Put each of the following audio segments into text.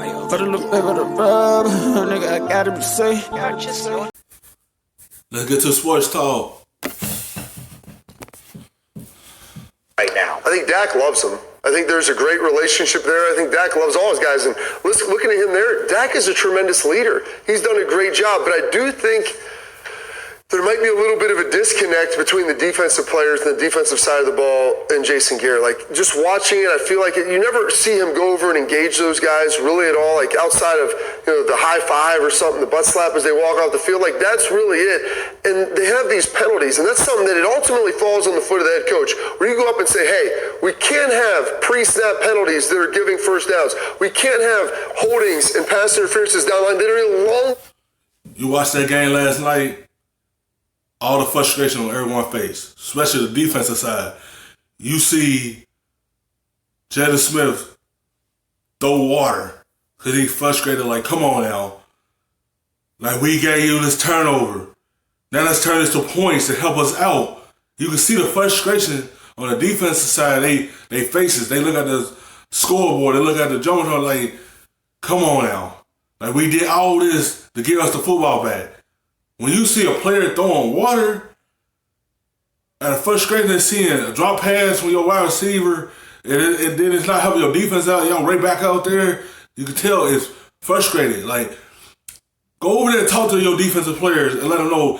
Put a little bit of the rub, nigga, I gotta be safe. Let's get to sports talk. Right now. I think Dak loves him. I think there's a great relationship there. I think Dak loves all his guys. And looking at him there, Dak is a tremendous leader. He's done a great job. But I do think there might be a little bit of a disconnect between the defensive players and the defensive side of the ball and Jason Garrett. Like, just watching it, I feel like you never see him go over and engage those guys really at all, like outside of the high five or something, the butt slap as they walk off the field. Like, that's really it. And they have these penalties, and that's something that it ultimately falls on the foot of the head coach, where you go up and say, hey, we can't have pre-snap penalties that are giving first downs. We can't have holdings and pass interferences down the line that are long. You watched that game last night? All the frustration on everyone's face, especially the defensive side. You see Jalen Smith throw water because he's frustrated, like, come on now. Like, we gave you this turnover. Now let's turn this to points to help us out. You can see the frustration on the defensive side. They faces. They look at the scoreboard. They look at the jumbotron like, come on now. Like, we did all this to give us the football back. When you see a player throwing water, and frustrating seeing a drop pass from your wide receiver, and then it's not helping your defense out, y'all right back out there, you can tell it's frustrated. Like, go over there and talk to your defensive players and let them know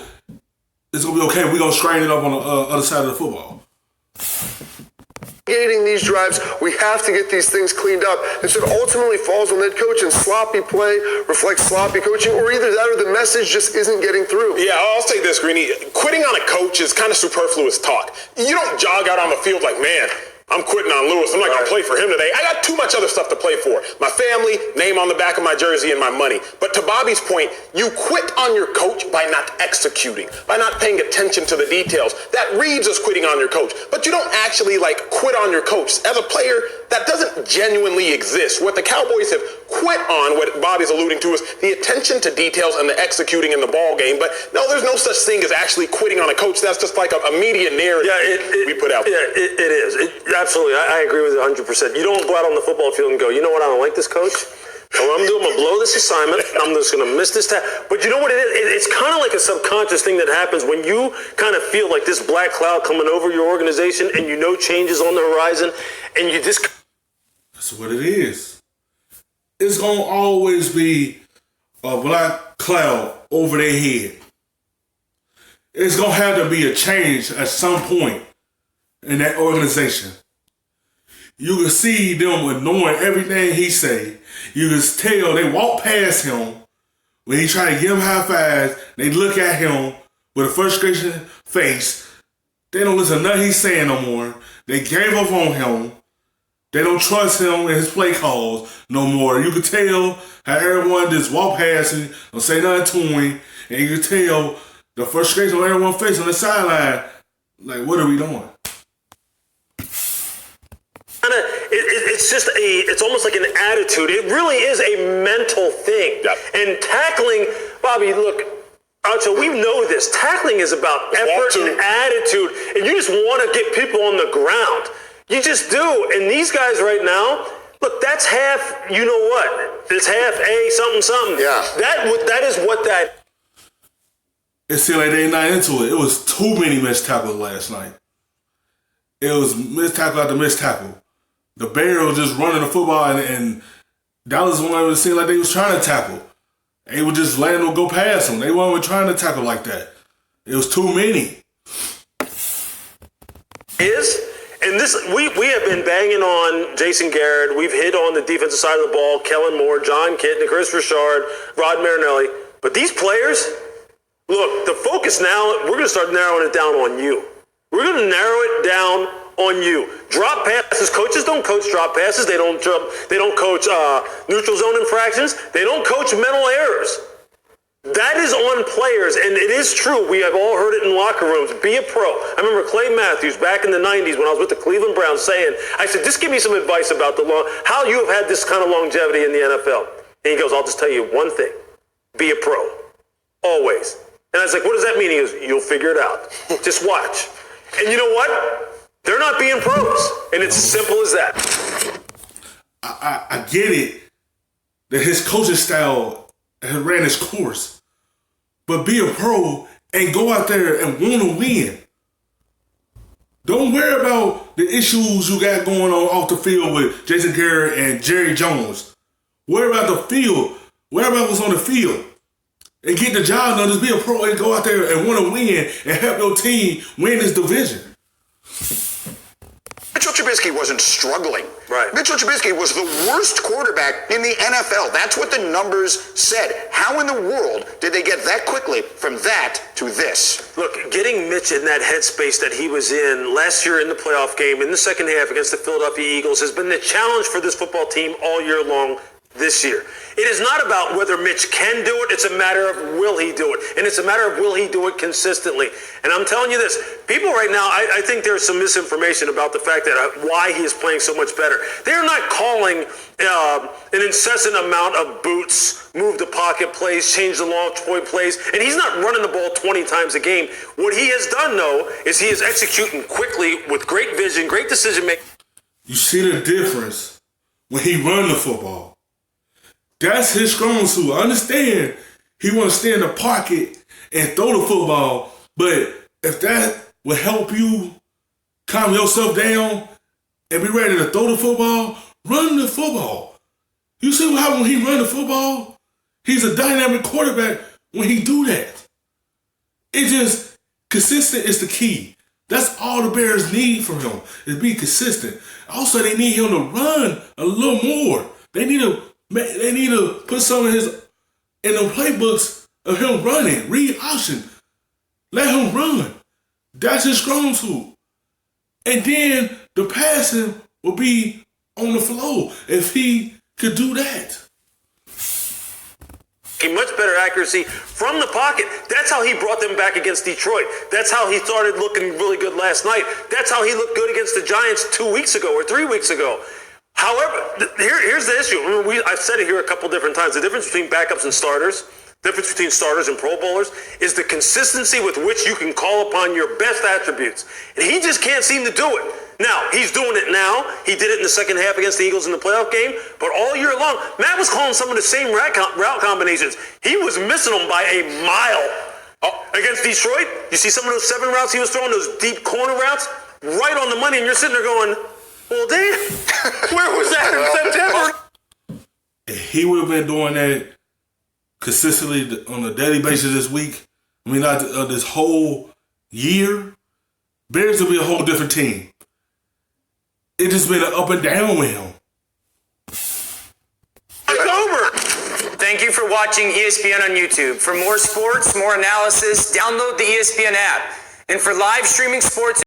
it's going to be okay. We're going to strain it up on the other side of the football. These drives, we have to get these things cleaned up. And so it ultimately falls on that coach, and sloppy play reflects sloppy coaching, or either that or the message just isn't getting through. Yeah, I'll say this, Greeny. Quitting on a coach is kind of superfluous talk. You don't jog out on the field like, man, I'm quitting on Lewis. I'm not going to play for him today. I got too much other stuff to play for. My family, name on the back of my jersey, and my money. But to Bobby's point, you quit on your coach by not executing, by not paying attention to the details. That reads as quitting on your coach. But you don't actually, quit on your coach. As a player, that doesn't genuinely exist. What the Cowboys have quit on, what Bobby's alluding to, is the attention to details and the executing in the ball game. But no, there's no such thing as actually quitting on a coach. That's just like a media narrative we put out. Yeah, it is. Absolutely. I agree with it 100%. You don't go out on the football field and go, you know what, I don't like this coach. So what I'm going to blow this assignment. I'm just going to miss this time. But you know what it is? It's kind of like a subconscious thing that happens when you kind of feel like this black cloud coming over your organization and you know changes on the horizon and you just... That's what it is. It's going to always be a black cloud over their head. It's going to have to be a change at some point in that organization. You can see them ignoring everything he say. You can tell they walk past him when he try to give him high fives. They look at him with a frustration face. They don't listen to nothing he's saying no more. They gave up on him. They don't trust him and his play calls no more. You can tell how everyone just walk past him, don't say nothing to him, and you can tell the frustration on everyone's face on the sideline. Like, what are we doing? It's almost like an attitude. It really is a mental thing. Yep. And tackling, Bobby, look, Archo, we know this. Tackling is about effort and attitude, and you just want to get people on the ground. You just do. And these guys right now, look, that's half, you know what? It's half A something. Yeah. That is what that... It seemed like they not into it. It was too many missed tackles last night. It was missed tackle after missed tackle. The Bears was just running the football, and Dallas wanted to seem like they was trying to tackle. They would just land or go past them. They weren't trying to tackle like that. It was too many. And this, we have been banging on Jason Garrett. We've hit on the defensive side of the ball, Kellen Moore, John Kitna, Chris Richard, Rod Marinelli. But these players, look, the focus now, we're going to start narrowing it down on you. We're going to narrow it down on you. Drop passes. Coaches don't coach drop passes. They don't coach neutral zone infractions. They don't coach mental errors. That is on players, and it is true. We have all heard it in locker rooms. Be a pro. I remember Clay Matthews back in the 90s when I was with the Cleveland Browns saying, I said, just give me some advice about how you have had this kind of longevity in the NFL. And he goes, I'll just tell you one thing. Be a pro. Always. And I was like, what does that mean? He goes, you'll figure it out. Just watch. And you know what? They're not being pros. And it's as simple as that. I get it. that his coaching style has ran its course. But be a pro and go out there and want to win. Don't worry about the issues you got going on off the field with Jason Garrett and Jerry Jones. Worry about the field. Worry about what's on the field. And get the job done. Just be a pro and go out there and want to win and help your team win this division. Mitchell Trubisky wasn't struggling. Right. Mitchell Trubisky was the worst quarterback in the NFL. That's what the numbers said. How in the world did they get that quickly from that to this? Look, getting Mitch in that headspace that he was in last year in the playoff game in the second half against the Philadelphia Eagles has been the challenge for this football team all year long this year. It is not about whether Mitch can do it. It's a matter of will he do it. And it's a matter of will he do it consistently. And I'm telling you this, people right now, I think there's some misinformation about the fact that why he is playing so much better. They're not calling an incessant amount of boots, move the pocket plays, change the launch point plays, and he's not running the ball 20 times a game. What he has done, though, is he is executing quickly with great vision, great decision making. You see the difference when he run the football. That's his strong suit. I understand he want to stay in the pocket and throw the football, but if that will help you calm yourself down and be ready to throw the football, run the football. You see what happens when he run the football? He's a dynamic quarterback when he do that. It just, consistent is the key. That's all the Bears need from him, is be consistent. Also, they need him to run a little more. They need to put some of his in the playbooks of him running, read option. Let him run. That's his strong suit. And then the passing will be on the flow if he could do that. Much better accuracy from the pocket. That's how he brought them back against Detroit. That's how he started looking really good last night. That's how he looked good against the Giants 2 weeks ago or 3 weeks ago. However, here's the issue. I've said it here a couple different times. The difference between backups and starters, the difference between starters and Pro Bowlers is the consistency with which you can call upon your best attributes. And he just can't seem to do it. Now, he's doing it now. He did it in the second half against the Eagles in the playoff game. But all year long, Matt was calling some of the same route combinations. He was missing them by a mile. Against Detroit, you see some of those 7 routes he was throwing, those deep corner routes, right on the money, and you're sitting there going, well, damn, where was that in September? He would have been doing that consistently on a daily basis this week. I mean, not this whole year. Bears will be a whole different team. It just been an up and down with him. It's over. Thank you for watching ESPN on YouTube. For more sports, more analysis, download the ESPN app. And for live streaming sports